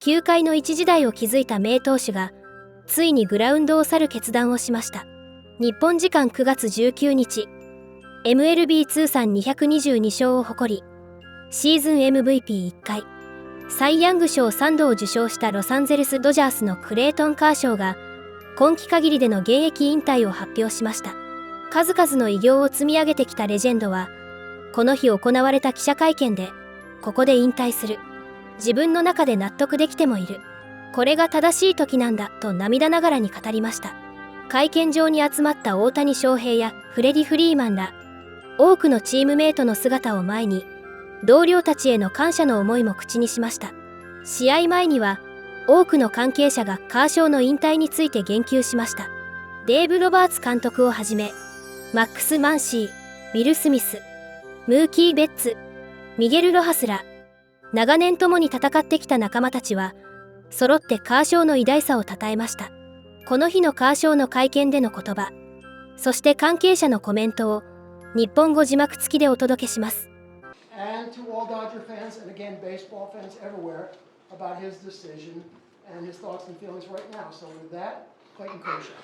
球界の一時代を築いた名投手がついにグラウンドを去る決断をしました。日本時間9月19日、MLB 通算222勝を誇り、シーズン MVP1 回、サイ・ヤング賞3度を受賞したロサンゼルス・ドジャースのクレイトン・カーショーが今季限りでの現役引退を発表しました。数々の偉業を積み上げてきたレジェンドは、この日行われた記者会見で、ここで引退する。自分の中で納得できてもいる。これが正しい時なんだと涙ながらに語りました。会見場に集まった大谷翔平やフレディ・フリーマンら多くのチームメイトの姿を前に、同僚たちへの感謝の思いも口にしました。試合前には多くの関係者がカーショーの引退について言及しました。デーブ・ロバーツ監督をはじめ、マックス・マンシー、ウィル・スミス、ムーキー・ベッツ、ミゲル・ロハスら長年共に戦ってきた仲間たちは揃ってカーショーの偉大さを称えました。この日のカーショーの会見での言葉、そして関係者のコメントを日本語字幕付きでお届けします。And to all Dodger fans and again baseball fans everywhere about his decision and his thoughts and feelings right now. So with that, Clayton Kershaw.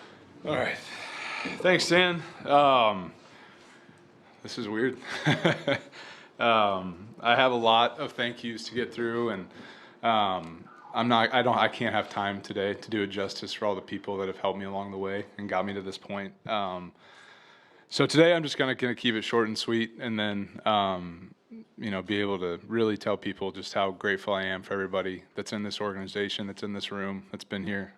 All right. Thanks, Dan. This is weird. I have a lot of thank yous to get through, and I can't have time today to do it justice for all the people that have helped me along the way and got me to this point. So today I'm just gonna keep it short and sweet, and then be able to really tell people just how grateful I am for everybody that's in this organization, that's in this room, that's been here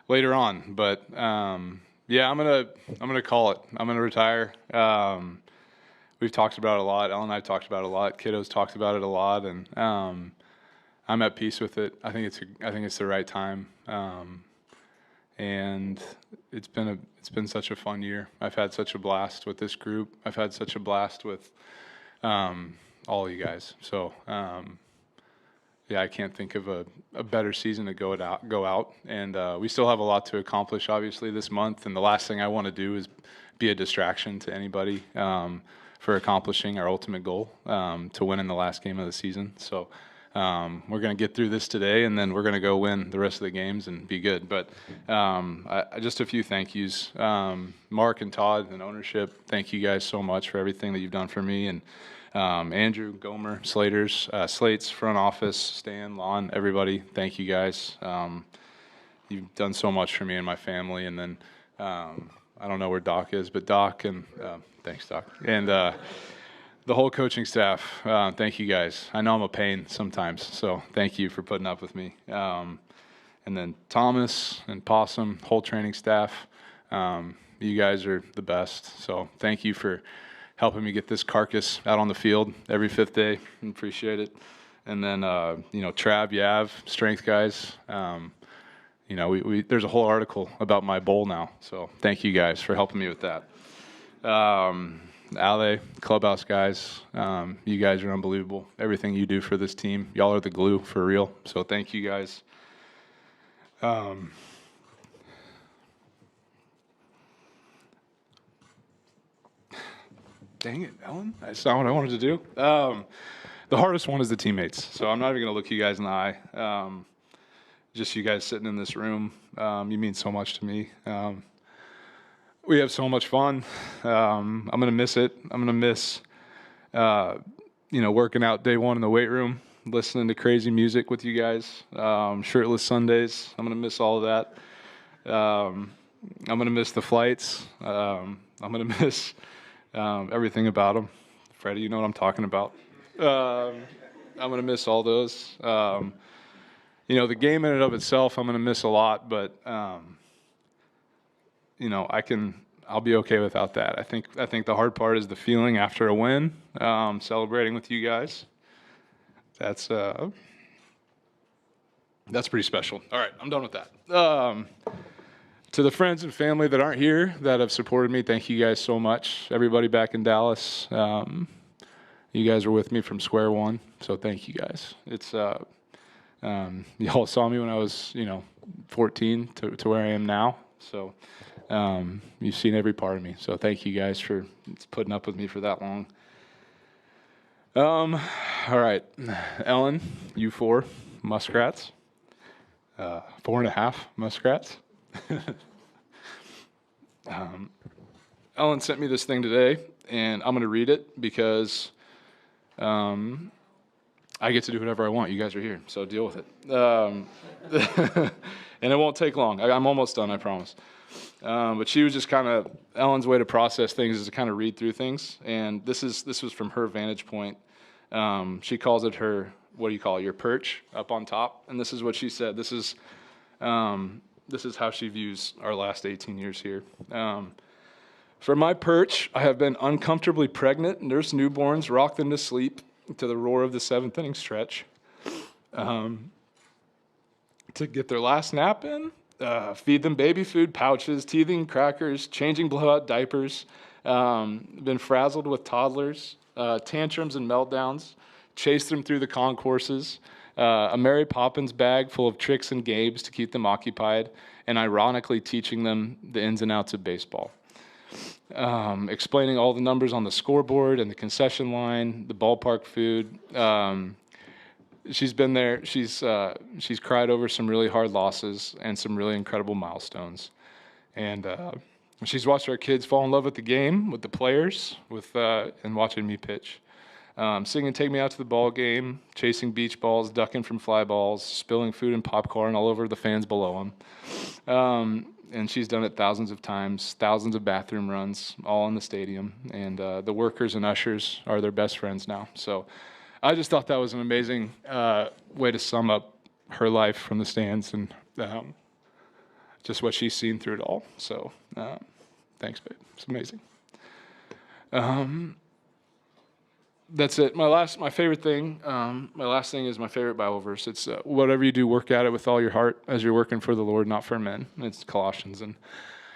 later on. But yeah, I'm gonna call it. I'm gonna retire. We've talked about it a lot. Ellen and I have talked about it a lot. Kiddo's talked about it a lot, and I'm at peace with it. I think it's the right time, and it's been such a fun year. I've had such a blast with this group. I've had such a blast with all of you guys. So yeah, I can't think of a better season to go out. And we still have a lot to accomplish, obviously, this month. And the last thing I want to do is be a distraction to anybody for accomplishing our ultimate goal, to win in the last game of the season. So we're going to get through this today, and then we're going to go win the rest of the games and be good. But just a few thank yous. Mark and Todd and ownership, thank you guys so much for everything that you've done for me. And Andrew, Gomer, Slate's front office, Stan, Lon, everybody, thank you guys. You've done so much for me and my family. And then I don't know where Doc is, but Doc and thanks, Doc. And the whole coaching staff, thank you guys. I know I'm a pain sometimes, so thank you for putting up with me. And then Thomas and Possum, whole training staff, you guys are the best. So thank you for helping me get this carcass out on the field every fifth day. Appreciate it. And then, Trav, Yav, strength guys. There's a whole article about my bowl now, so thank you guys for helping me with that. Ale, clubhouse guys, you guys are unbelievable. Everything you do for this team, y'all are the glue for real. So thank you guys. Dang it, Ellen, that's not what I wanted to do. The hardest one is the teammates. So I'm not even gonna look you guys in the eye. Just you guys sitting in this room, you mean so much to me. We have so much fun. I'm going to miss it. I'm going to miss, working out day one in the weight room, listening to crazy music with you guys, shirtless Sundays. I'm going to miss all of that. I'm going to miss the flights. I'm going to miss everything about them. Freddie, you know what I'm talking about. I'm going to miss all those. The game in and of itself, I'm going to miss a lot, but I'll be okay without that. I think the hard part is the feeling after a win, celebrating with you guys. That's pretty special. All right, I'm done with that. To the friends and family that aren't here that have supported me, thank you guys so much. Everybody back in Dallas, you guys were with me from square one, so thank you guys. It's y'all saw me when I was 14 to where I am now. So you've seen every part of me. So thank you guys for putting up with me for that long. All right, Ellen, you four, muskrats, 4.5 muskrats. Ellen sent me this thing today, and I'm going to read it because I get to do whatever I want. You guys are here, so deal with it. And it won't take long. I'm almost done, I promise. But she was just kind of, Ellen's way to process things is to kind of read through things. And this was from her vantage point. She calls it her, what do you call it, your perch up on top. And this is what she said. This is how she views our last 18 years here. From my perch, I have been uncomfortably pregnant, nursed newborns, rocked them to sleep to the roar of the 7th inning stretch. To get their last nap in, feed them baby food pouches, teething crackers, changing blowout diapers, been frazzled with toddlers, tantrums and meltdowns, chased them through the concourses, a Mary Poppins bag full of tricks and games to keep them occupied, and ironically teaching them the ins and outs of baseball. Explaining all the numbers on the scoreboard and the concession line, the ballpark food. She's been there. She's cried over some really hard losses and some really incredible milestones. And she's watched our kids fall in love with the game, with the players, and watching me pitch. Singing "Take Me Out to the Ball Game," chasing beach balls, ducking from fly balls, spilling food and popcorn all over the fans below them. And she's done it thousands of times, thousands of bathroom runs, all in the stadium. And the workers and ushers are their best friends now. So I just thought that was an amazing way to sum up her life from the stands and just what she's seen through it all. So thanks, babe. It's amazing. That's it. My favorite thing, my last thing is my favorite Bible verse. It's whatever you do, work at it with all your heart as you're working for the Lord, not for men. It's Colossians. And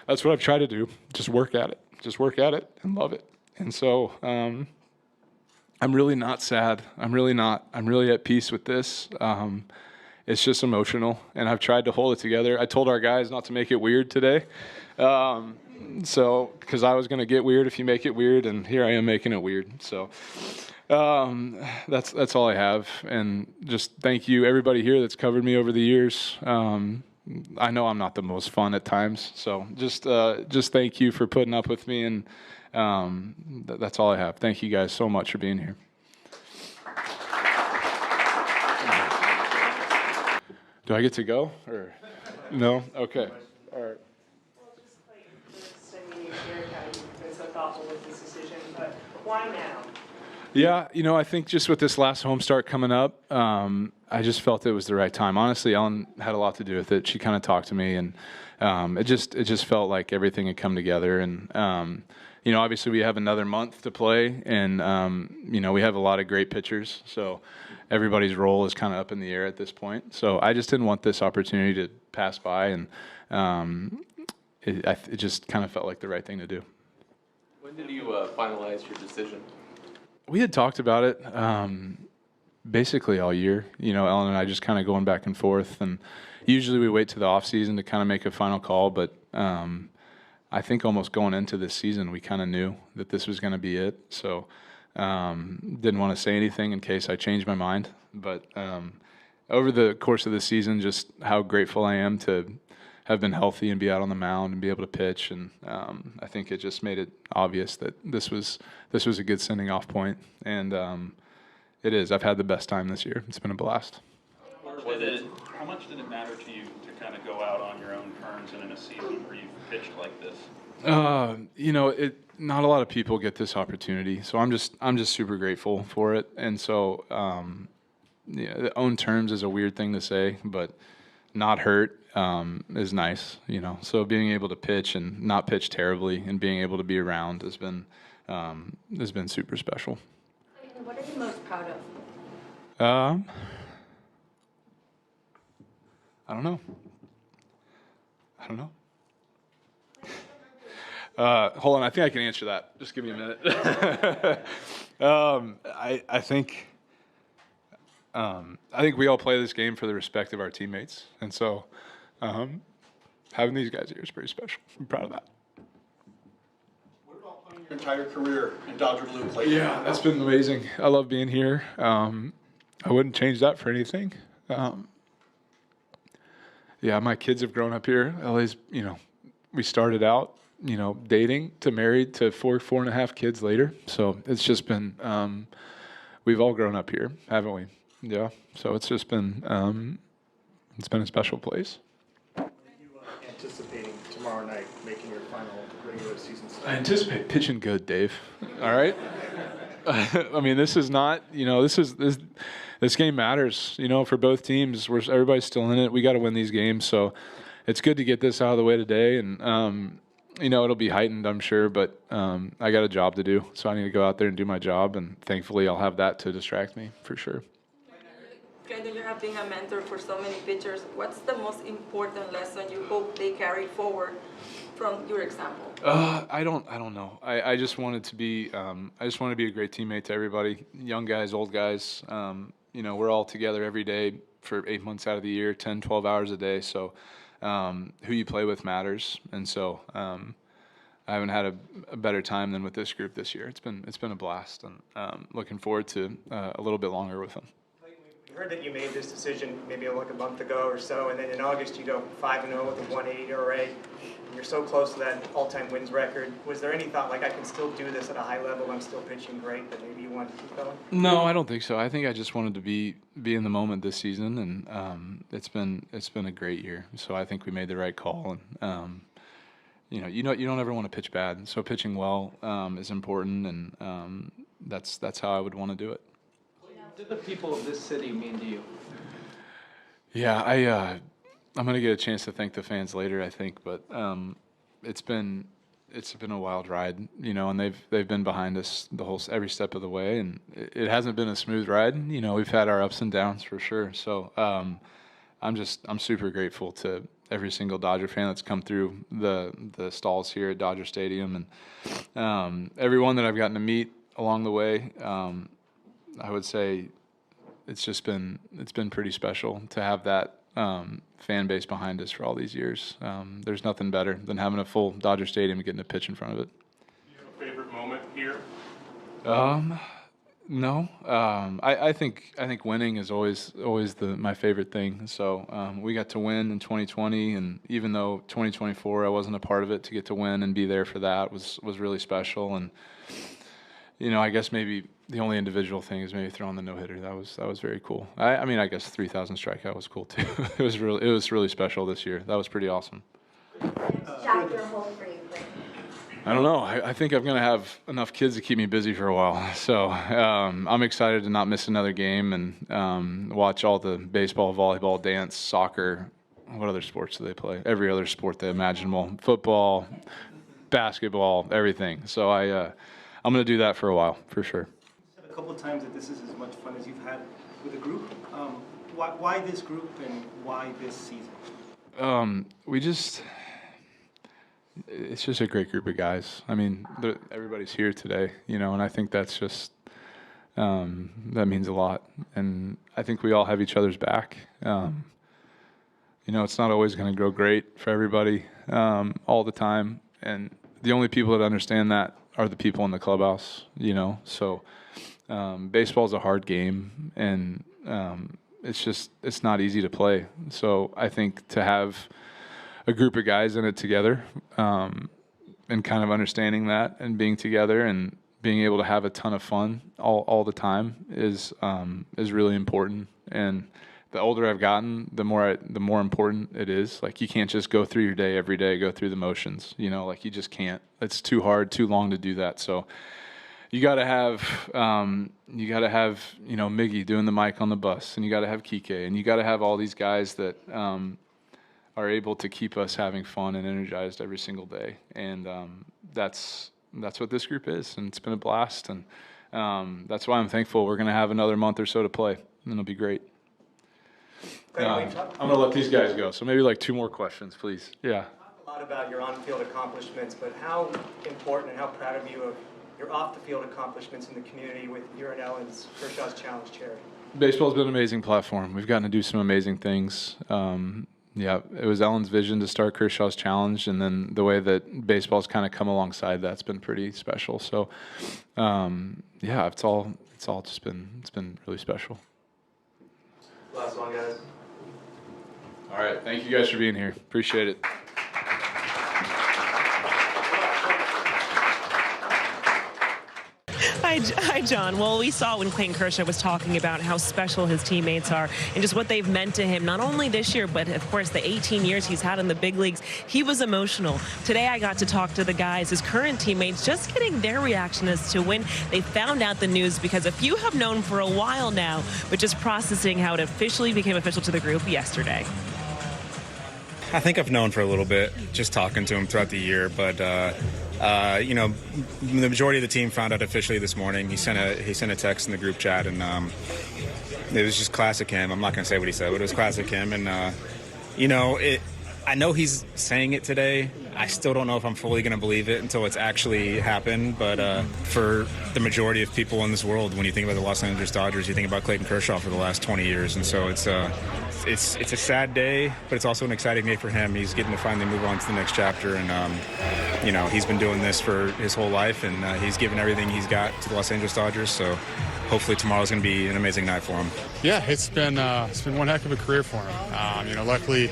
that's what I've tried to do. Just work at it. Just work at it and love it. And so I'm really not sad. I'm really at peace with this. It's just emotional, and I've tried to hold it together. I told our guys not to make it weird today. So, because I was going to get weird if you make it weird, and here I am making it weird. So, that's all I have, and just thank you everybody here that's covered me over the years. I know I'm not the most fun at times, so just thank you for putting up with me, and that's all I have. Thank you guys so much for being here. Do I get to go or no? Okay. All right. Thoughtful with this decision, but why now? Yeah, I think just with this last home start coming up, I just felt it was the right time. Honestly, Ellen had a lot to do with it. She kind of talked to me, and it just felt like everything had come together. And obviously we have another month to play, and we have a lot of great pitchers, so everybody's role is kind of up in the air at this point. So I just didn't want this opportunity to pass by, and it just kind of felt like the right thing to do. When did you finalize your decision? We had talked about it basically all year. Ellen and I just kind of going back and forth, and usually we wait to the off season to kind of make a final call. But I think almost going into this season, we kind of knew that this was going to be it. So didn't want to say anything in case I changed my mind. But over the course of the season, just how grateful I am to have been healthy and be out on the mound and be able to pitch, and I think it just made it obvious that this was a good sending off point, and it is. I've had the best time this year. It's been a blast. How much did it matter to you to kind of go out on your own terms and in a season where you've pitched like this? Not a lot of people get this opportunity, so I'm just super grateful for it, and so own terms is a weird thing to say, but not hurt is nice, So being able to pitch and not pitch terribly and being able to be around has been super special. And what are you most proud of? I don't know. Hold on, I think I can answer that. Just give me a minute. I think we all play this game for the respect of our teammates, and so having these guys here is pretty special. I'm proud of that. What about playing your entire career in Dodger blue plate? Yeah, that's been amazing. I love being here. I wouldn't change that for anything. Yeah, my kids have grown up here. LA's, we started out, dating to married to four and a half kids later. So it's just been, we've all grown up here, haven't we? Yeah. So it's just been, it's been a special place. Anticipating tomorrow night making your final regular season start? I anticipate pitching good, Dave. All right. I mean, this is not, this game matters, for both teams. Everybody's still in it. We got to win these games. So it's good to get this out of the way today. And, it'll be heightened, I'm sure, but I got a job to do. So I need to go out there and do my job. And thankfully, I'll have that to distract me for sure. Kind of, you have been a mentor for so many pitchers. What's the most important lesson you hope they carry forward from your example? I don't know. I just wanted to be a great teammate to everybody, young guys, old guys. We're all together every day for 8 months out of the year, 10, 12 hours a day. So who you play with matters. And so I haven't had a better time than with this group this year. It's been a blast, and looking forward to a little bit longer with them. We heard that you made this decision maybe like a month ago or so, and then in August you go 5-0 with a 1.8 ERA. You're so close to that all-time wins record. Was there any thought, like, I can still do this at a high level, I'm still pitching great, that maybe you wanted to keep going? No, I don't think so. I think I just wanted to be in the moment this season, and it's been a great year. So I think we made the right call, and you don't ever want to pitch bad. So pitching well is important, and that's how I would want to do it. What do the people of this city mean to you? Yeah, I'm gonna get a chance to thank the fans later, I think, but it's been a wild ride, and they've been behind us every step of the way, and it hasn't been a smooth ride. We've had our ups and downs for sure. So I'm super grateful to every single Dodger fan that's come through the stalls here at Dodger Stadium, and everyone that I've gotten to meet along the way. I would say it's been pretty special to have that fan base behind us for all these years. There's nothing better than having a full Dodger Stadium and getting to pitch in front of it. Do you have a favorite moment here? No. I think winning is always my favorite thing. So we got to win in 2020, and even though 2024 I wasn't a part of it, to get to win and be there for that was really special. And I guess maybe the only individual thing is maybe throwing the no-hitter. That was very cool. I mean, I guess 3,000 strikeout was cool too. It was really special this year. That was pretty awesome. Chapter hold for you, please. I don't know. I think I'm going to have enough kids to keep me busy for a while. So I'm excited to not miss another game and watch all the baseball, volleyball, dance, soccer. What other sports do they play? Every other sport they imaginable. Football, basketball, everything. So I'm going to do that for a while, for sure. You said a couple of times that this is as much fun as you've had with a group. Why this group and why this season? It's just a great group of guys. I mean, everybody's here today, and I think that's just, that means a lot. And I think we all have each other's back. It's not always going to go great for everybody all the time. And the only people that understand that are the people in the clubhouse, So baseball is a hard game, and it's not easy to play. So I think to have a group of guys in it together, and kind of understanding that and being together and being able to have a ton of fun all the time is really important. And the older I've gotten, the more important it is. Like, you can't just go through your day every day, go through the motions, like you just can't. It's too hard, too long to do that. So you got to have Miggy doing the mic on the bus, and you got to have Kike, and you got to have all these guys that are able to keep us having fun and energized every single day. And that's what this group is, and it's been a blast. And that's why I'm thankful we're going to have another month or so to play, and it'll be great. I'm going to let these guys go. So maybe like 2 more questions, please. Yeah. Talk a lot about your on-field accomplishments, but how important and how proud of you of your off-the-field accomplishments in the community with your and Ellen's Kershaw's Challenge charity? Baseball's been an amazing platform. We've gotten to do some amazing things. Yeah, it was Ellen's vision to start Kershaw's Challenge, and then the way that baseball's kind of come alongside that's been pretty special. So, yeah, it's all just been really special. Last last one, guys. All right. Thank you guys for being here. Appreciate it. Hi, John. Well, we saw when Clayton Kershaw was talking about how special his teammates are and just what they've meant to him, not only this year, but of course the 18 years he's had in the big leagues. He was emotional. Today I got to talk to the guys, his current teammates, just getting their reaction as to when they found out the news, because a few have known for a while now, but just processing how it officially became official to the group yesterday. I think I've known for a little bit, just talking to him throughout the year, but you know, the majority of the team found out officially this morning. He sent a text in the group chat, and it was just classic him. I'm not going to say what he said, but it was classic him. And you know, I know he's saying it today. I still don't know if I'm fully going to believe it until it's actually happened. But for the majority of people in this world, when you think about the Los Angeles Dodgers, you think about Clayton Kershaw for the last 20 years. And so it's a sad day, but it's also an exciting day for him. He's getting to finally move on to the next chapter. And, you know, he's been doing this for his whole life, and he's given everything he's got to the Los Angeles Dodgers. So hopefully tomorrow's going to be an amazing night for him. Yeah, it's been one heck of a career for him. You know, luckily,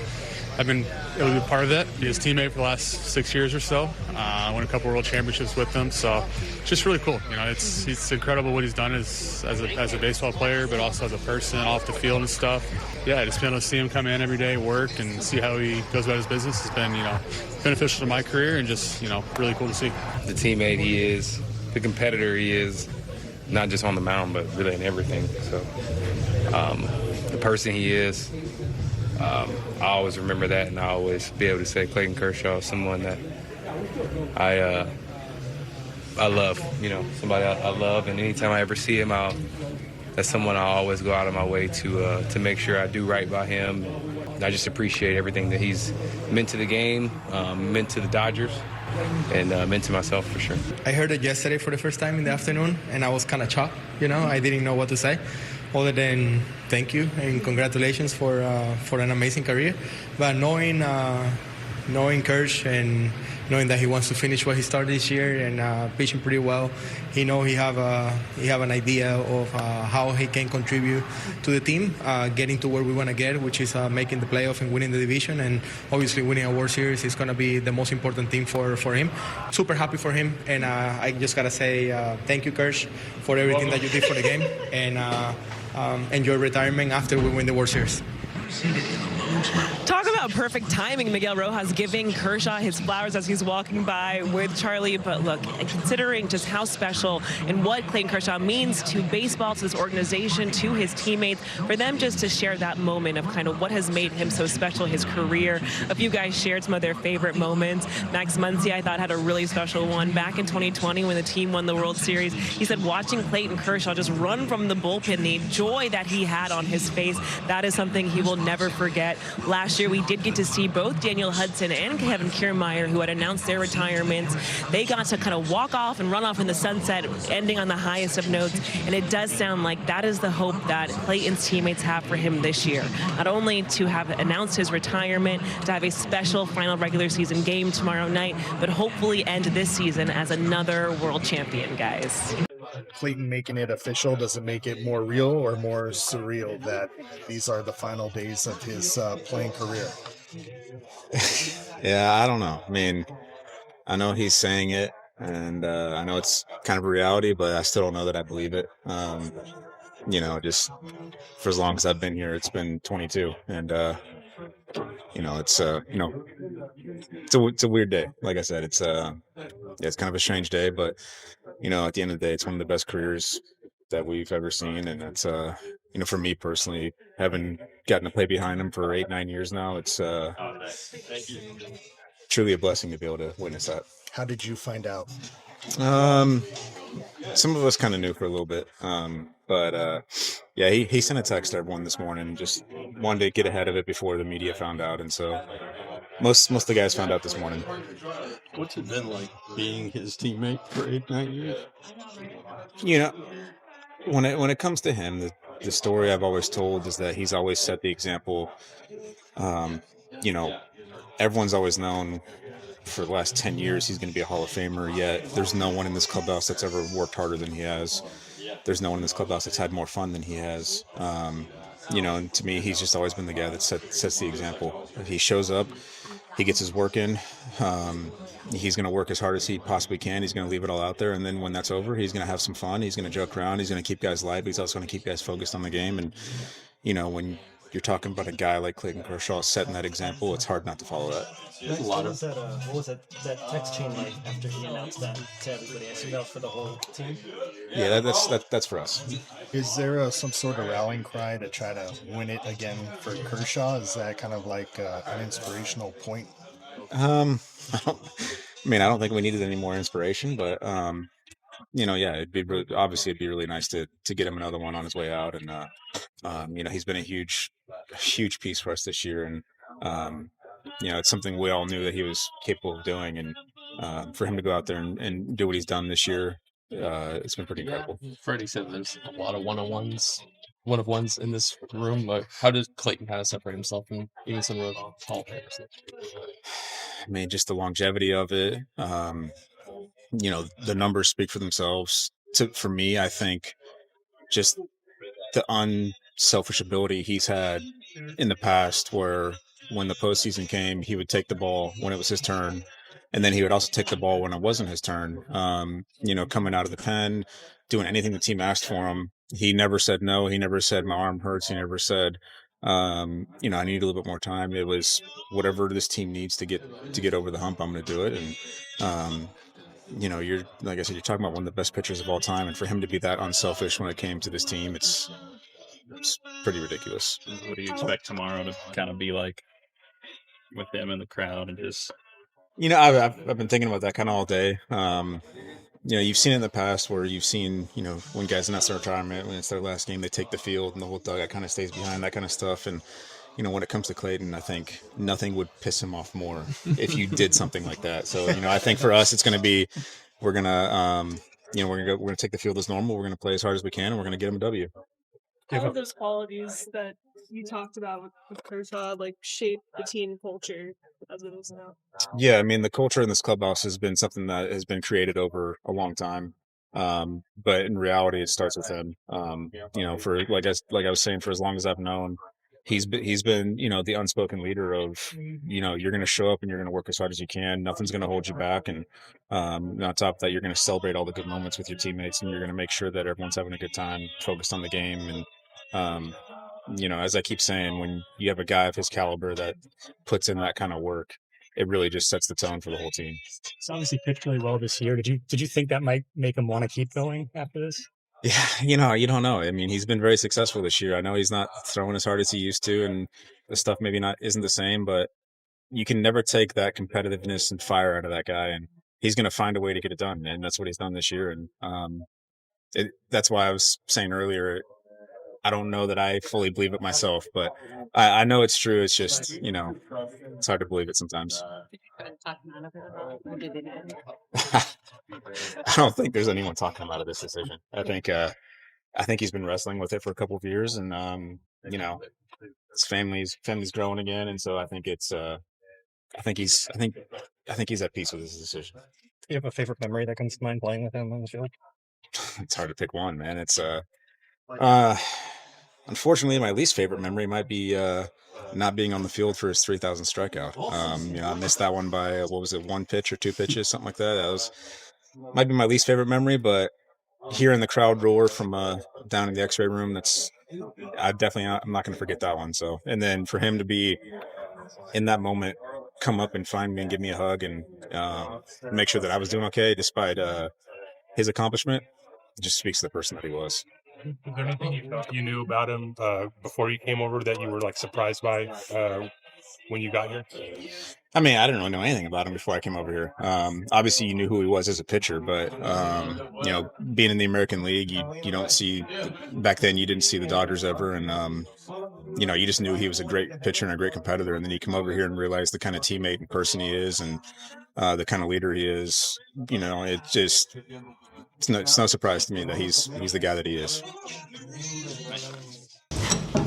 I've been able to be part of it, be his teammate for the last 6 years or so. Won a couple World Championships with him, so it's just really cool. You know, it's incredible what he's done as a baseball player, but also as a person off the field and stuff. Yeah, just being able to see him come in every day, work, and see how he goes about his business has been, you know, beneficial to my career, and just, you know, really cool to see. The teammate he is, the competitor he is, not just on the mound, but really in everything. So the person he is. I always remember that, and I always be able to say Clayton Kershaw is someone that I love, you know, somebody I love, and anytime I ever see him, that's someone I always go out of my way to make sure I do right by him. I just appreciate everything that he's meant to the game, meant to the Dodgers, and meant to myself for sure. I heard it yesterday for the first time in the afternoon, and I was kind of shocked, you know. I didn't know what to say, other than thank you and congratulations for an amazing career. But knowing Kersh and knowing that he wants to finish what he started this year and pitching pretty well, he have an idea of how he can contribute to the team, getting to where we want to get, which is making the playoff and winning the division, and obviously winning a World Series is going to be the most important thing for him. Super happy for him, and I just gotta say thank you, Kersh, for everything that you did for the game, and enjoy retirement after we win the World Series. Talk about perfect timing, Miguel Rojas giving Kershaw his flowers as he's walking by with Charlie. But look, considering just how special and what Clayton Kershaw means to baseball, to this organization, to his teammates, for them just to share that moment of kind of what has made him so special, his career. A few guys shared some of their favorite moments. Max Muncy, I thought, had a really special one back in 2020 when the team won the World Series. He said watching Clayton Kershaw just run from the bullpen, the joy that he had on his face, that is something he will never forget. Last year, we did get to see both Daniel Hudson and Kevin Kiermaier, who had announced their retirements. They got to kind of walk off and run off in the sunset, ending on the highest of notes. And it does sound like that is the hope that Clayton's teammates have for him this year. Not only to have announced his retirement, to have a special final regular season game tomorrow night, but hopefully end this season as another world champion, guys. Clayton making it official, does it make it more real or more surreal that these are the final days of his playing career? Yeah, I don't know. I mean, I know he's saying it, and I know it's kind of a reality, but I still don't know that I believe it. You know, just for as long as I've been here, it's been 22, and you know, it's you know, it's a weird day. Like I said, it's yeah, it's kind of a strange day, but you know, at the end of the day, it's one of the best careers that we've ever seen, and it's you know, for me personally, having gotten to play behind him for 8-9 years now, it's truly a blessing to be able to witness that. How did you find out? Some of us kind of knew for a little bit, but yeah, he sent a text to everyone this morning, just wanted to get ahead of it before the media found out, and so most of the guys found out this morning. What's it been like being his teammate for 8-9 years? You know, when it comes to him, the story I've always told is that he's always set the example. You know, everyone's always known for the last 10 years he's going to be a Hall of Famer, yet there's no one in this clubhouse that's ever worked harder than he has. There's no one in this clubhouse that's had more fun than he has. And to me, he's just always been the guy that sets the example. He shows up, he gets his work in. He's going to work as hard as he possibly can. He's going to leave it all out there. And then when that's over, he's going to have some fun. He's going to joke around. He's going to keep guys lively. He's also going to keep guys focused on the game. And, when you're talking about a guy like Clayton Kershaw setting that example, it's hard not to follow that. What was that text chain like after he announced that to everybody? I assume that was for the whole team? Yeah, that's for us. Is there some sort of rallying cry to try to win it again for Kershaw? Is that kind of like an inspirational point? I don't think we needed any more inspiration, but it'd be really nice to get him another one on his way out, and he's been a huge piece for us this year, and it's something we all knew that he was capable of doing, and for him to go out there and do what he's done this year, it's been pretty incredible. Freddie said there's a lot of one-of-ones in this room. But how does Clayton kind of separate himself from even some of the Hall of Famers? Just the longevity of it. The numbers speak for themselves. For me, I think just the unselfish ability he's had in the past, where when the postseason came, he would take the ball when it was his turn, and then he would also take the ball when it wasn't his turn. Coming out of the pen, doing anything the team asked for him. He never said no. He never said my arm hurts. He never said, I need a little bit more time. It was whatever this team needs to get over the hump, I'm going to do it. And you're, like I said, you're talking about one of the best pitchers of all time, and for him to be that unselfish when it came to this team, it's pretty ridiculous. What do you expect tomorrow to kind of be like with him in the crowd and just? I've been thinking about that kind of all day. You've seen it in the past where you've seen, when guys announce their retirement, when it's their last game, they take the field and the whole dugout kind of stays behind, that kind of stuff. And, when it comes to Clayton, I think nothing would piss him off more if you did something like that. So, I think for us, it's going to be, we're going to take the field as normal. We're going to play as hard as we can, and we're going to get him a W. All of those qualities that you talked about with Kershaw, shape the team culture as it is now. Yeah, the culture in this clubhouse has been something that has been created over a long time. But in reality, it starts with him. For like I was saying, for as long as I've known, he's been the unspoken leader of you're going to show up and you're going to work as hard as you can. Nothing's going to hold you back, and on top of that, you're going to celebrate all the good moments with your teammates, and you're going to make sure that everyone's having a good time, focused on the game. And as I keep saying, when you have a guy of his caliber that puts in that kind of work, it really just sets the tone for the whole team. He's obviously pitched really well this year. Did you think that might make him want to keep going after this? Yeah, you don't know. He's been very successful this year. I know he's not throwing as hard as he used to, and the stuff maybe isn't the same, but you can never take that competitiveness and fire out of that guy, and he's going to find a way to get it done, and that's what he's done this year. And that's why I was saying earlier, I don't know that I fully believe it myself, but I know it's true. It's just, it's hard to believe it sometimes. I don't think there's anyone talking about this decision. I think he's been wrestling with it for a couple of years, and his family's growing again, and so I think I think he's at peace with his decision. Do you have a favorite memory that comes to mind playing with him on the field? It's hard to pick one, man. It's unfortunately, my least favorite memory might be not being on the field for his 3,000th strikeout. I missed that one by one pitch or two pitches, something like that. That might be my least favorite memory, but hearing the crowd roar from down in the X-ray room, I'm not going to forget that one. So, and then for him to be in that moment, come up and find me and give me a hug and make sure that I was doing okay despite his accomplishment, it just speaks to the person that he was. Is there anything you knew about him before you came over that you were surprised by when you got here? I didn't really know anything about him before I came over here. Obviously, you knew who he was as a pitcher, but being in the American League, you don't see. Back then, you didn't see the Dodgers ever, and you just knew he was a great pitcher and a great competitor. And then you come over here and realize the kind of teammate and person he is, and the kind of leader he is. It's no surprise to me that he's the guy that he is.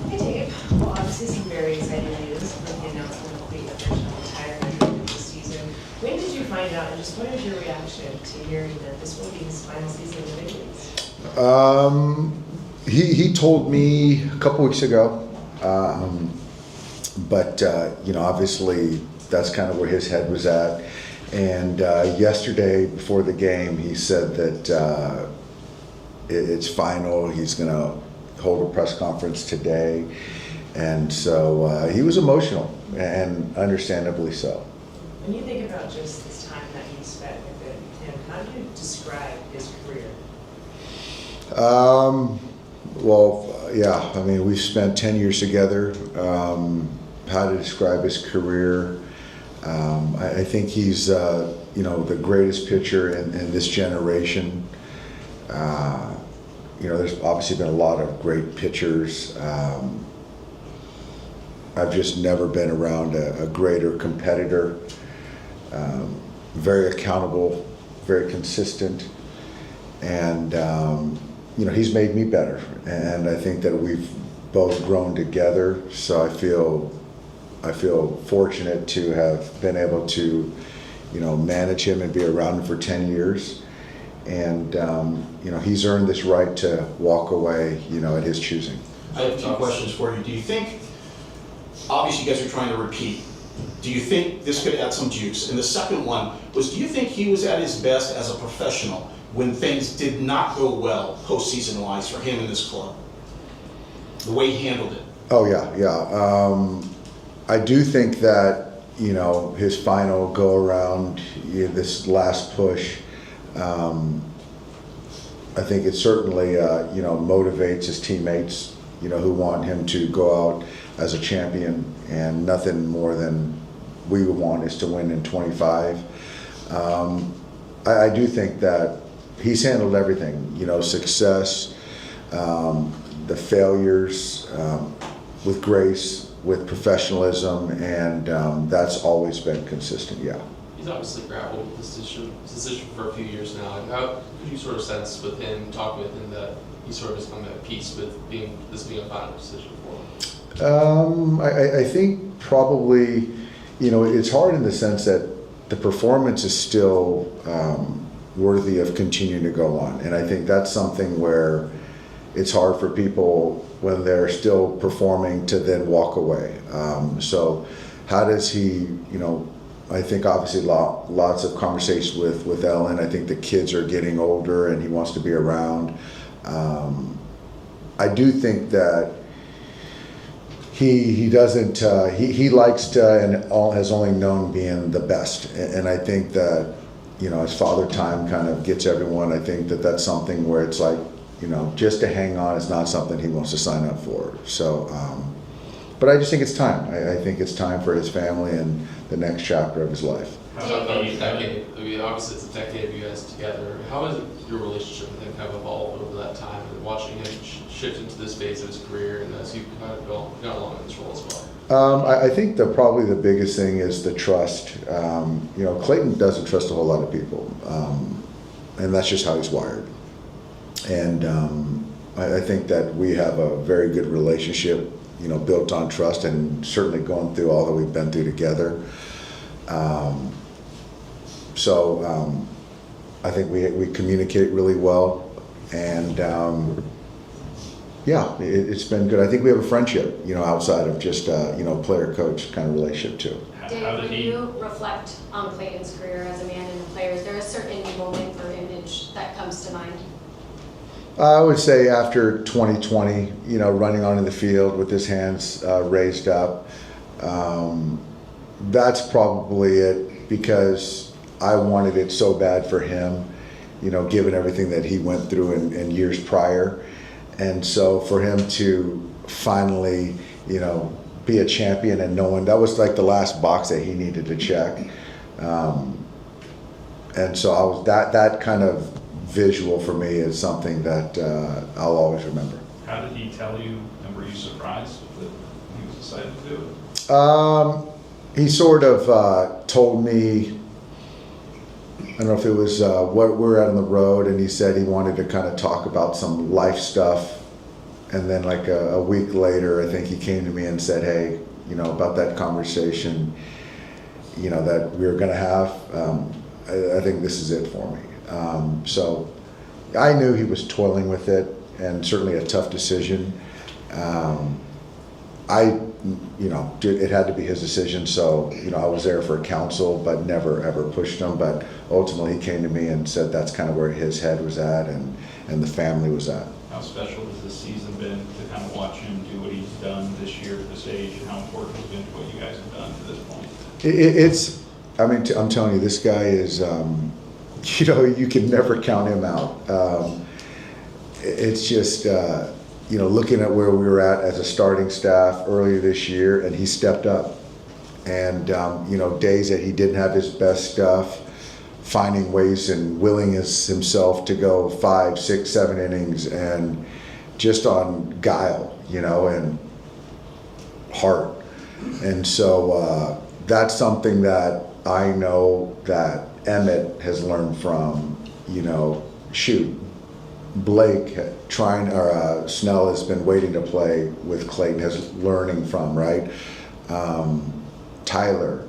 Hey Dave, well obviously some very exciting news with the announcement of the official retirement this season. When did you find out, and just what is your reaction to hearing that this will be his final season in the big leagues? He told me a couple weeks ago. But obviously that's kind of where his head was at. And yesterday before the game, he said that it's final. He's going to hold a press conference today. And so he was emotional, and understandably so. When you think about just this time that you spent with him, how do you describe his career? Yeah, I mean, we've spent 10 years together. How to describe his career? I think he's, the greatest pitcher in this generation. There's obviously been a lot of great pitchers. I've just never been around a greater competitor. Very accountable, very consistent, and he's made me better. And I think that we've both grown together. So I feel fortunate to have been able to, manage him and be around him for 10 years. And he's earned this right to walk away, at his choosing. I have two questions for you. Do you think, obviously you guys are trying to repeat, do you think this could add some juice? And the second one was, do you think he was at his best as a professional when things did not go well postseason-wise for him and this club? The way he handled it. Oh, yeah. I do think that, his final go-around, this last push, I think it certainly, motivates his teammates, who want him to go out as a champion, and nothing more than we would want is to win in 25. I do think that he's handled everything, success, the failures, with grace, with professionalism, and that's always been consistent, yeah. He's obviously grappled with this decision for a few years now. And how could you sort of sense with him, talking with him, that he sort of has come at peace with this being a final decision for him? I think probably, it's hard in the sense that the performance is still worthy of continuing to go on. And I think that's something where it's hard for people when they're still performing to then walk away. So how does he, I think obviously lots of conversations with Ellen. I think the kids are getting older and he wants to be around. I do think that he doesn't, he likes to and has only known being the best. And I think that, as Father Time kind of gets everyone, I think that that's something where it's like, just to hang on is not something he wants to sign up for. So, but I just think it's time. I think it's time for his family and the next chapter of his life. How about the decade? I mean, obviously it's a decade of you guys together. How has your relationship with him kind of evolved over that time, and watching him shift into this phase of his career, and as you kind of gone along in this role as well? I think probably the biggest thing is the trust. Clayton doesn't trust a whole lot of people, and that's just how he's wired. And I think that we have a very good relationship, built on trust, and certainly going through all that we've been through together. I think we communicate really well, and yeah, it's been good. I think we have a friendship, outside of just player-coach kind of relationship too. Dave, when you reflect on Clayton's career as a man and the player, is there a certain moment or image that comes to mind? I would say after 2020, running onto the field with his hands raised up, that's probably it, because I wanted it so bad for him, given everything that he went through in years prior. And so for him to finally, be a champion, and knowing that was like the last box that he needed to check. And so that kind of visual for me is something that I'll always remember. How did he tell you, and were you surprised that he was decided to do it? He sort of told me, I don't know if it was what we're out on the road, and he said he wanted to kind of talk about some life stuff. And then like a week later, I think he came to me and said, hey, about that conversation, that we were going to have. I think this is it for me. So I knew he was toiling with it, and certainly a tough decision. it had to be his decision, so, I was there for counsel, but never ever pushed him. But ultimately he came to me and said that's kind of where his head was at and the family was at. How special has this season been to kind of watch him do what he's done this year at this age, and how important has been to what you guys have done to this point? I'm telling you, this guy is, you can never count him out. It's just, looking at where we were at as a starting staff earlier this year, and he stepped up. And, days that he didn't have his best stuff, finding ways and willing himself to go 5, 6, 7 innings, and just on guile, and heart. And so that's something that I know that Emmett has learned from, Blake Snell has been waiting to play with Clayton, has learning from, right? Tyler.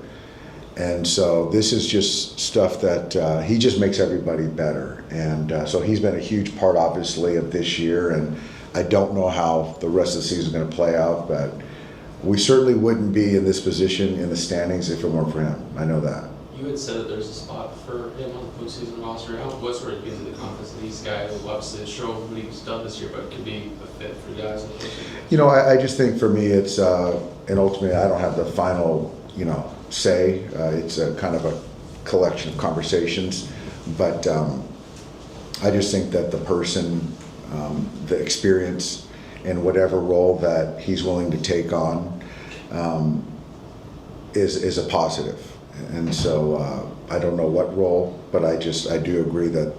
And so this is just stuff that he just makes everybody better. And so he's been a huge part, obviously, of this year. And I don't know how the rest of the season is going to play out, but we certainly wouldn't be in this position in the standings if it weren't for him. I know that. You had said that there's a spot for him on the postseason roster. What sort of gives you the confidence that these guys will obviously show what he's done this year, but could be a fit for you guys? I just think for me it's, and ultimately I don't have the final, say. It's a kind of a collection of conversations, but I just think that the person, the experience, and whatever role that he's willing to take on is a positive. And so I don't know what role, but I do agree that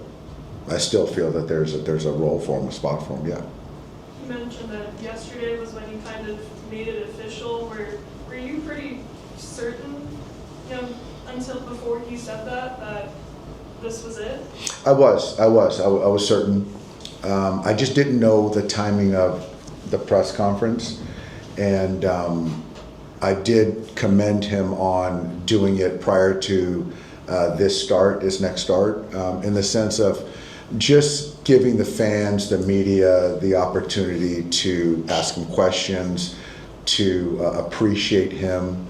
I still feel that there's a role for him, a spot for him. Yeah. You mentioned that yesterday was when you kind of made it official. Were you pretty certain, until before he said that this was it? I was certain. I just didn't know the timing of the press conference, and I did commend him on doing it prior to this next start, in the sense of just giving the fans, the media, the opportunity to ask him questions, to appreciate him.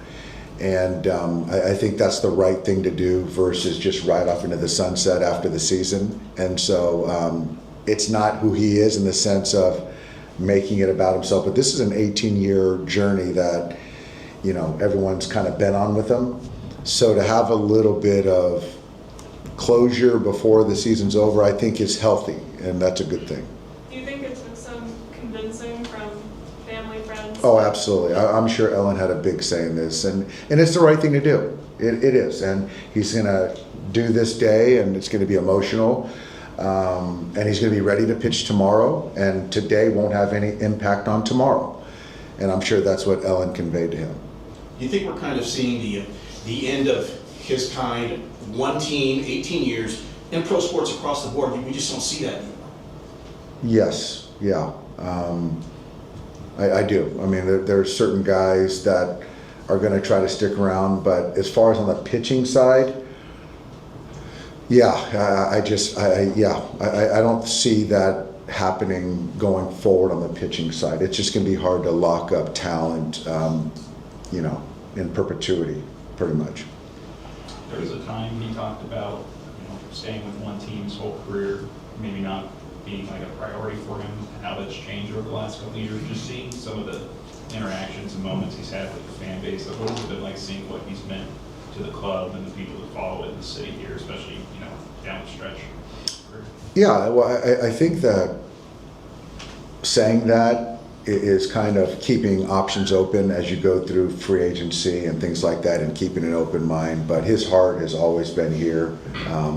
And I think that's the right thing to do versus just ride off into the sunset after the season. And so it's not who he is in the sense of making it about himself, but this is an 18-year journey that everyone's kind of been on with him. So to have a little bit of closure before the season's over, I think is healthy, and that's a good thing. Do you think it took some convincing from family, friends? Oh, absolutely. I'm sure Ellen had a big say in this, and it's the right thing to do. It is, and he's going to do this day, and it's going to be emotional, and he's going to be ready to pitch tomorrow, and today won't have any impact on tomorrow. And I'm sure that's what Ellen conveyed to him. You think we're kind of seeing the end of his kind, one team, 18 years, in pro sports across the board? We just don't see that anymore. Yes, yeah. I do. I mean, there are certain guys that are going to try to stick around, but as far as on the pitching side, yeah, I don't see that happening going forward on the pitching side. It's just going to be hard to lock up talent, in perpetuity, pretty much. There was a time he talked about, staying with one team his whole career, maybe not being like a priority for him, and how that's changed over the last couple of years. Just seeing some of the interactions and moments he's had with the fan base. What has it been like seeing what he's meant to the club and the people that follow it in the city here, especially down the stretch? Yeah, well, I think that saying that is kind of keeping options open as you go through free agency and things like that, and keeping an open mind. But his heart has always been here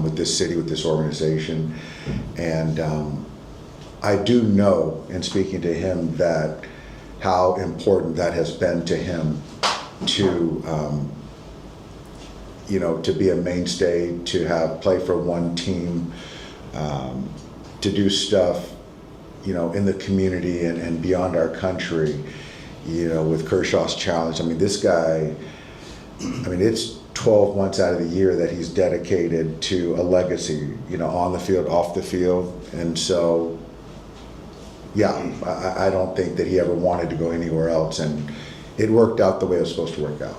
with this city, with this organization. And I do know, in speaking to him, that how important that has been to him to to be a mainstay, to play for one team, to do stuff in the community and beyond our country, with Kershaw's Challenge. I mean, this guy, it's 12 months out of the year that he's dedicated to a legacy, on the field, off the field. And so, yeah, I don't think that he ever wanted to go anywhere else. And it worked out the way it was supposed to work out.